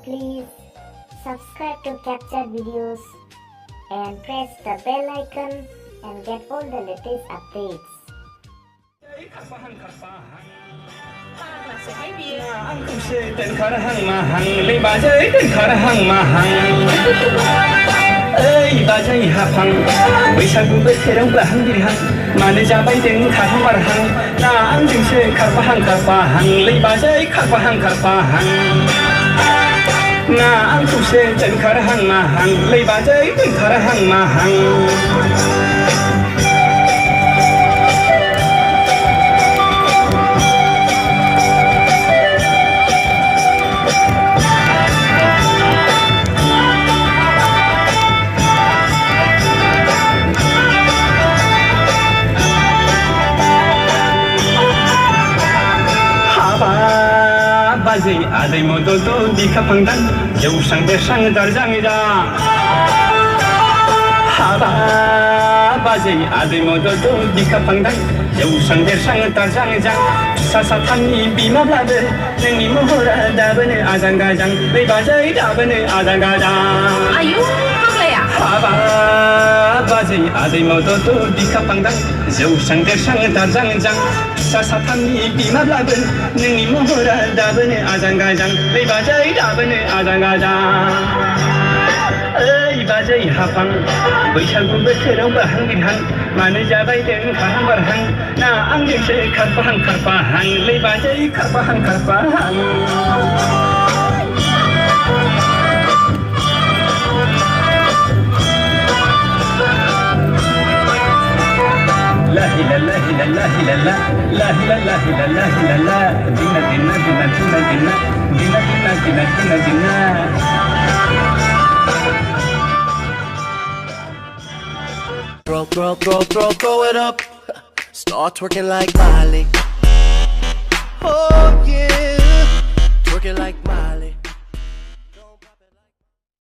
please subscribe to Capture Videos and press the bell icon and get all the latest updates. Anh không xê tên khở hăng mà hăng lấy bà giấy tên khở hăng mà hăng ơi bà giấy hạp hăng bây giờ cũng biết thế đâu bà hăng đi hăng mà nơi ra bay tên khở hăng mà hăng na anh đừng xê khở bà hăng lấy bà giấy khở bà hăng na anh không xê tên khở hăng mà hăng lấy bà giấy tên khở hăng mà hăng Bazai adai mododo di kapangdan jauh sang bersang darjang ida haba bazai adai mododo di kapangdan jauh sang bersang darjang jang sasa tani bima blade neni mohora dabane adang gajang bei bazai dabane adang gajang ayu không lệ à haba bazai adai mododo di kapangdan jauh sang bersang darjang jang sasa tani bima blade neni mohora dabane adang gajang bei bazai dabane adang gajang ơi bazai hapang बैसागु बोथोराव बाहां बिहां मानो जाबाय दों खाहां बारहां ना आंजोंसो खारफाहां लै बाजै खारफाहां La la la la la la la la la la la la la la dina dina dina dina dina dina dina dina dina dina Throw it up. Start twerking like Miley. Oh yeah.